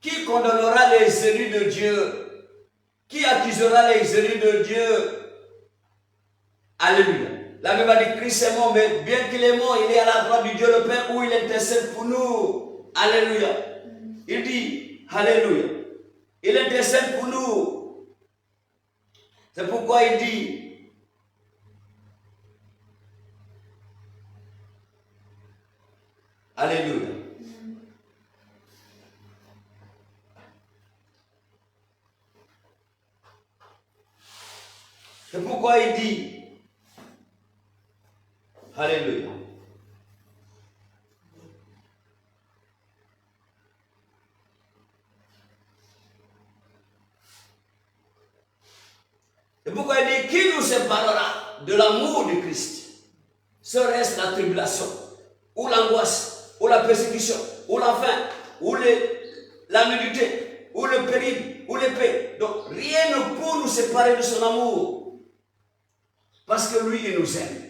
Qui condamnera les élus de Dieu? Qui accusera les élus de Dieu? Alléluia. La Bible dit, Christ est mort, mais bien qu'il est mort, il est à la droite du Dieu le Père où il intercède pour nous. Alléluia. Il dit, Alléluia. Il intercède pour nous. C'est pourquoi il dit, alléluia. C'est pourquoi il dit, alléluia. C'est pourquoi il dit, qui nous séparera de l'amour du Christ? Serait-ce la tribulation, ou l'angoisse, ou la persécution, ou la faim, ou la nudité, ou le péril, ou l'épée? Donc rien ne peut nous séparer de son amour. Parce que lui, il nous aime.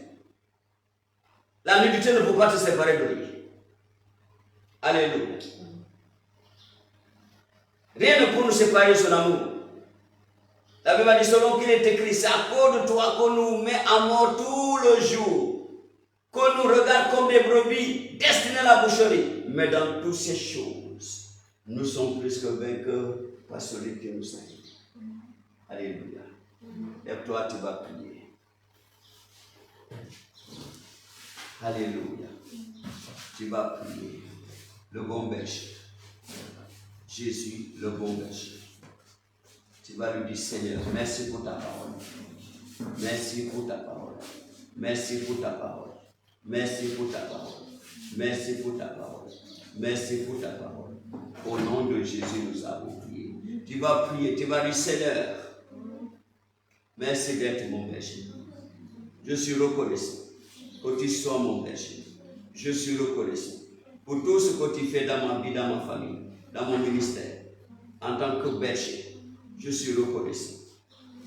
La nudité ne peut pas te séparer de lui. Alléluia. Rien ne peut nous séparer de son amour. La Bible dit, selon qu'il est écrit, c'est à cause de toi qu'on nous met à mort tout le jour, qu'on nous regarde comme des brebis destinées à la boucherie. Mais dans toutes ces choses, nous sommes plus que vainqueurs par celui qui nous aime. Alléluia. Et toi, tu vas prier. Alléluia. Tu vas prier. Le bon berger. Jésus, le bon berger. Tu vas lui dire, Seigneur, merci pour ta parole. Merci pour ta parole. Merci pour ta parole. Merci pour ta parole. Merci pour ta parole. Merci pour ta parole. Au nom de Jésus, nous avons prié. Tu vas prier, tu vas dire, Seigneur, merci d'être mon berger. Je suis reconnaissant que tu sois mon berger. Je suis reconnaissant pour tout ce que tu fais dans ma vie, dans ma famille, dans mon ministère, en tant que berger. Je suis reconnaissant.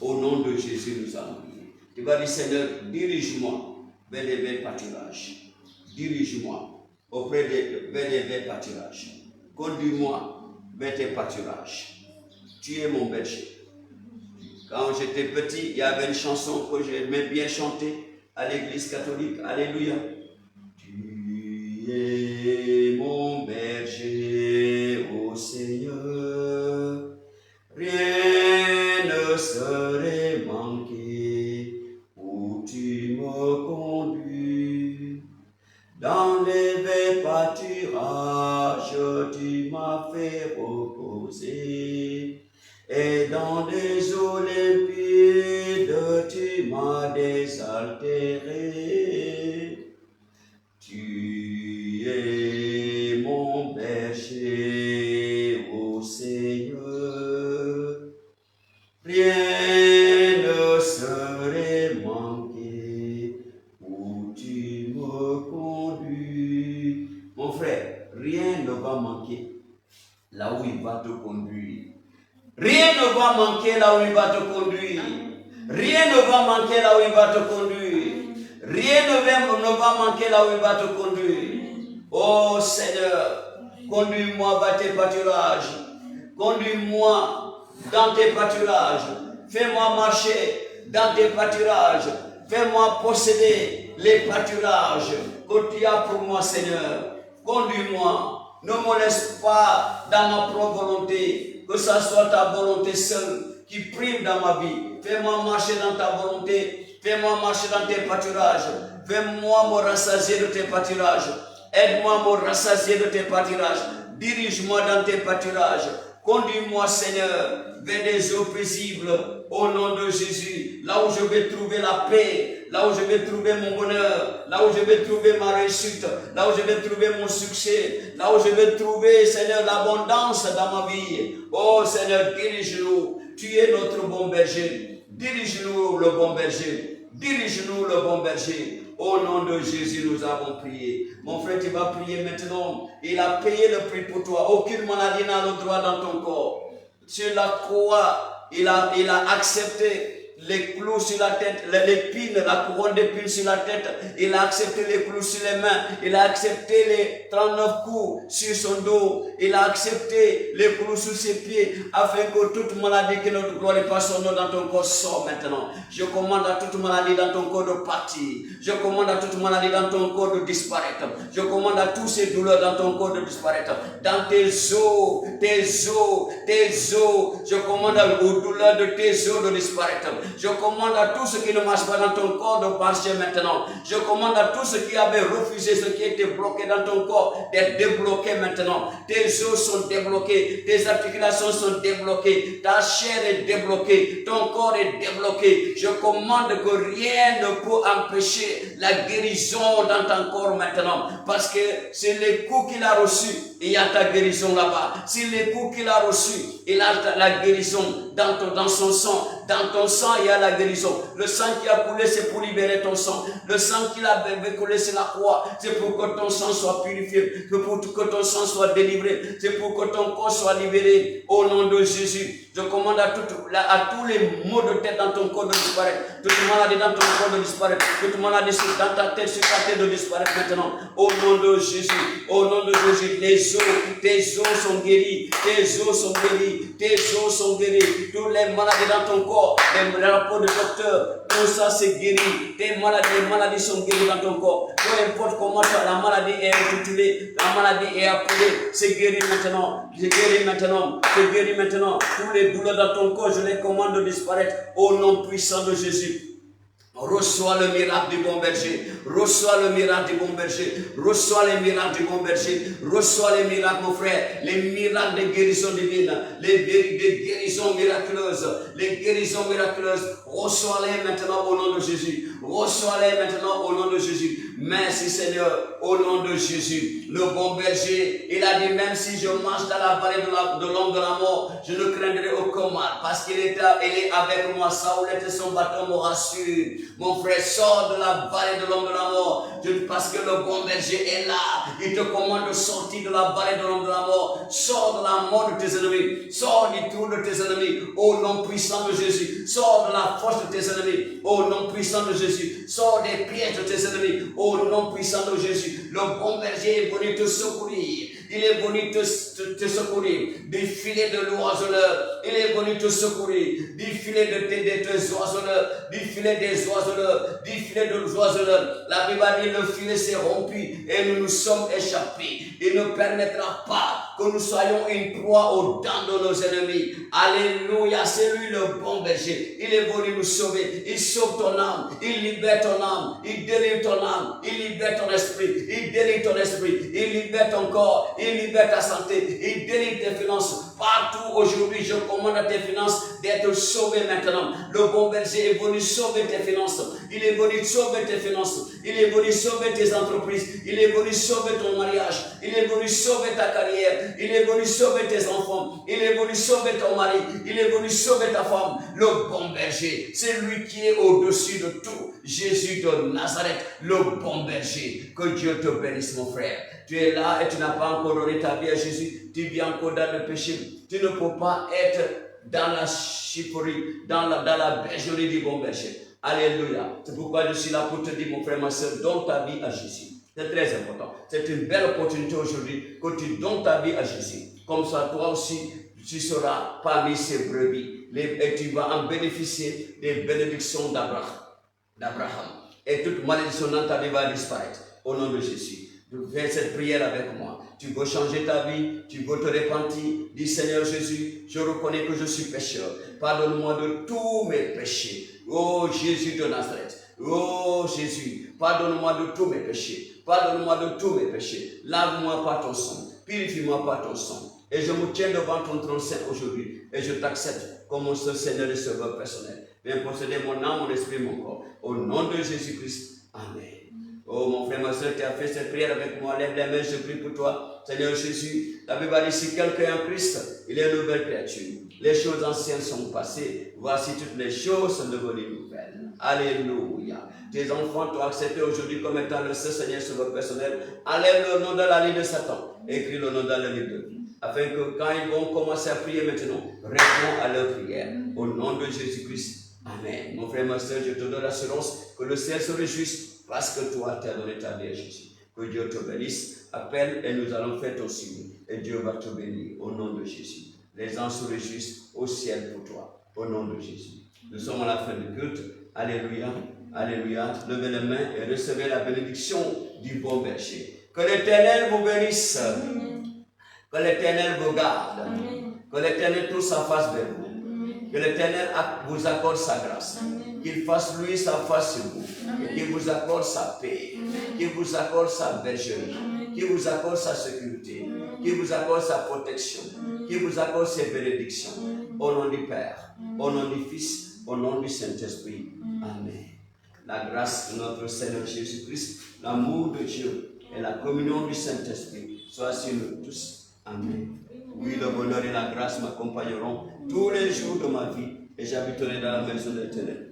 Au nom de Jésus, nous allons prier. Tu vas dire, Seigneur, dirige-moi vers les verts pâturages. Dirige-moi vers les verts pâturages. Conduis-moi vers tes pâturages. Tu es mon berger. Quand j'étais petit, il y avait une chanson que j'aimais bien chanter à l'église catholique. Alléluia. Tu es mon berger, ô Seigneur. Rien ne serait manqué où tu me conduis. Dans les verts pâturages, tu m'as fait reposer. Et dans des eaux limpides, tu m'as désaltéré. Tu es mon berger, ô Seigneur. Rien ne serait manqué où tu me conduis. Mon frère, rien ne va manquer là où il va te conduire. Rien ne va manquer là où il va te conduire. Rien ne va manquer là où il va te conduire. Rien ne va manquer là où il va te conduire. Oh Seigneur, conduis-moi vers tes pâturages. Conduis-moi dans tes pâturages. Fais-moi marcher dans tes pâturages. Fais-moi posséder les pâturages que tu as pour moi, Seigneur. Conduis-moi. Ne me laisse pas dans ma propre volonté. Que ce soit ta volonté seule qui prime dans ma vie. Fais-moi marcher dans ta volonté. Fais-moi marcher dans tes pâturages. Fais-moi me rassasier de tes pâturages. Aide-moi à me rassasier de tes pâturages. Dirige-moi dans tes pâturages. Conduis-moi, Seigneur, vers des eaux paisibles, au nom de Jésus, là où je vais trouver la paix, là où je vais trouver mon bonheur, là où je vais trouver ma réussite, là où je vais trouver mon succès, là où je vais trouver, Seigneur, l'abondance dans ma vie. Oh Seigneur, dirige-nous, tu es notre bon berger, dirige-nous le bon berger, dirige-nous le bon berger. Au nom de Jésus, nous avons prié. Mon frère, tu vas prier maintenant. Il a payé le prix pour toi. Aucune maladie n'a le droit dans ton corps. Sur la croix, il a accepté les clous sur la tête, l'épine, la couronne d'épines sur la tête. Il a accepté les clous sur les mains. Il a accepté les 39 coups sur son dos. Il a accepté les clous sur ses pieds afin que toute maladie qui ne glorifie pas son nom dans ton corps sorte maintenant. Je commande à toute maladie dans ton corps de partir. Je commande à toute maladie dans ton corps de disparaître. Je commande à toutes ces douleurs dans ton corps de disparaître. Dans tes os, je commande aux douleurs de tes os de disparaître. Je commande à tout ce qui ne marche pas dans ton corps de marcher maintenant. Je commande à tout ce qui avait refusé, ce qui était bloqué dans ton corps, d'être débloqué maintenant. Tes os sont débloqués, tes articulations sont débloquées, ta chair est débloquée, ton corps est débloqué. Je commande que rien ne peut empêcher la guérison dans ton corps maintenant. Parce que c'est les coups qu'il a reçus, il y a ta guérison là-bas. C'est les coups qu'il a reçus, il a la guérison dans son sang. Dans ton sang, il y a la guérison. Le sang qui a coulé, c'est pour libérer ton sang. Le sang qui a coulé, c'est la croix. C'est pour que ton sang soit purifié. C'est pour que ton sang soit délivré. C'est pour que ton corps soit libéré. Au nom de Jésus. Je commande à tous les maux de tête dans ton corps de disparaître. Toute maladie dans ton corps de disparaître. Toute maladie dans ta tête, sur ta tête de disparaître maintenant. Au nom de Jésus. Au nom de Jésus. Tes os sont guéris. Tes os sont guéris. Tes os sont guéris. Toutes les maladies dans ton corps, les rapports de docteur, tout ça c'est guéri. Tes maladies sont guéries dans ton corps. Peu importe comment la maladie est intitulée, la maladie est appelée, c'est guéri maintenant. C'est guéri maintenant. C'est guéri maintenant. Tous les douleurs dans ton corps, je les commande de disparaître au nom puissant de Jésus. Reçois le miracle du bon berger. Reçois le miracle du bon berger. Reçois les miracles du bon berger. Reçois les miracles, mon frère. Les miracles de guérison divine. Les guérisons miraculeuses. Les guérisons miraculeuses. Reçois-les maintenant au nom de Jésus. Reçois-les maintenant au nom de Jésus. Merci Seigneur, au nom de Jésus. Le bon berger, il a dit, même si je marche dans la vallée de l'ombre de la mort, je ne craindrai aucun mal. Parce qu'il est avec moi. Saoul était son bâton me rassure. Mon frère, sors de la vallée de l'ombre de la mort. Parce que le bon berger est là. Il te commande de sortir de la vallée de l'ombre de la mort. Sors de la mort de tes ennemis. Sors du trou de tes ennemis. Au nom puissant de Jésus. Sors de la force de tes ennemis. Au nom puissant de Jésus. Sors des pièges de tes ennemis. Au nom puissant de Jésus. Le bon berger est venu te secourir. Il est venu te secourir du filet de l'oiseleur. Il est venu te secourir du filet des oiseleurs, du filet des oiseleurs, du filet de l'oiseleur. La Bible dit le filet s'est rompu et nous nous sommes échappés. Il ne permettra pas que nous soyons une proie aux dents de nos ennemis. Alléluia, c'est lui le bon berger. Il est venu nous sauver. Il sauve ton âme. Il libère ton âme. Il délivre ton âme. Il libère ton esprit. Il délivre ton esprit. Il libère ton corps. Il libère ta santé. Il délivre tes finances. Partout aujourd'hui, je commande à tes finances d'être sauvées maintenant. Le bon berger est venu sauver tes finances. Il est venu sauver tes finances. Il est venu sauver tes entreprises. Il est venu sauver ton mariage. Il est venu sauver ta carrière. Il est venu sauver tes enfants. Il est venu sauver ton mari. Il est venu sauver ta femme. Le bon berger, c'est lui qui est au-dessus de tout. Jésus de Nazareth, le bon berger. Que Dieu te bénisse, mon frère. Tu es là et tu n'as pas encore donné ta vie à Jésus. Tu vis encore dans le péché. Tu ne peux pas être dans la chifferie, dans la bergerie du bon berger. Alléluia. C'est pourquoi je suis là pour te dire, mon frère, ma soeur, donne ta vie à Jésus. C'est très important. C'est une belle opportunité aujourd'hui que tu donnes ta vie à Jésus. Comme ça, toi aussi, tu seras parmi ces brebis. Et tu vas en bénéficier des bénédictions d'Abraham. Et toute malédiction dans ta vie va disparaître. Au nom de Jésus. Fais cette prière avec moi. Tu veux changer ta vie, tu veux te repentir. Dis Seigneur Jésus, je reconnais que je suis pécheur. Pardonne-moi de tous mes péchés. Oh Jésus de Nazareth. Oh Jésus, pardonne-moi de tous mes péchés. Pardonne-moi de tous mes péchés. Lave-moi par ton sang. Purifie-moi par ton sang. Et je me tiens devant ton trône saint aujourd'hui. Et je t'accepte comme mon seul Seigneur et Sauveur personnel. Viens posséder mon âme, mon esprit, mon corps. Au nom de Jésus-Christ. Amen. Oh mon frère, ma soeur, tu as fait cette prière avec moi. Lève les mains, je prie pour toi. Seigneur Jésus, la Bible dit, si quelqu'un est en Christ, il est une nouvelle créature. Les choses anciennes sont passées. Voici toutes les choses sont devenues nouvelles. Alléluia. Tes enfants t'ont accepté aujourd'hui comme étant le seul Seigneur Sauveur personnel. Enlève le nom dans la ligne de Satan. Écris le nom dans le livre de vie. Afin que quand ils vont commencer à prier maintenant, réponds à leur prière. Au nom de Jésus-Christ. Amen. Mon frère, ma soeur, je te donne l'assurance que le ciel se réjouisse parce que toi, tu as donné ta vie à Jésus. Que Dieu te bénisse. Appelle et nous allons faire ton signe. Et Dieu va te bénir au nom de Jésus. Les anges se réjouissent au ciel pour toi. Au nom de Jésus. Nous sommes à la fin du culte. Alléluia. Alléluia. Levez les mains et recevez la bénédiction du bon berger. Que l'Éternel vous bénisse. Amen. Que l'Éternel vous garde. Amen. Que l'Éternel touche sa face vers vous. Amen. Que l'Éternel vous accorde sa grâce. Qu'il fasse lui sa face sur vous. Qu'il vous accorde sa paix. Qu'il vous accorde sa bergerie. Qu'il vous accorde sa sécurité. Qu'il vous accorde sa protection. Qu'il vous accorde ses bénédictions. Au nom du Père, au nom du Fils, au nom du Saint-Esprit. Amen. La grâce de notre Seigneur Jésus-Christ, l'amour de Dieu et la communion du Saint-Esprit soient sur nous tous. Amen. Oui, le bonheur et la grâce m'accompagneront tous les jours de ma vie et j'habiterai dans la maison de l'Éternel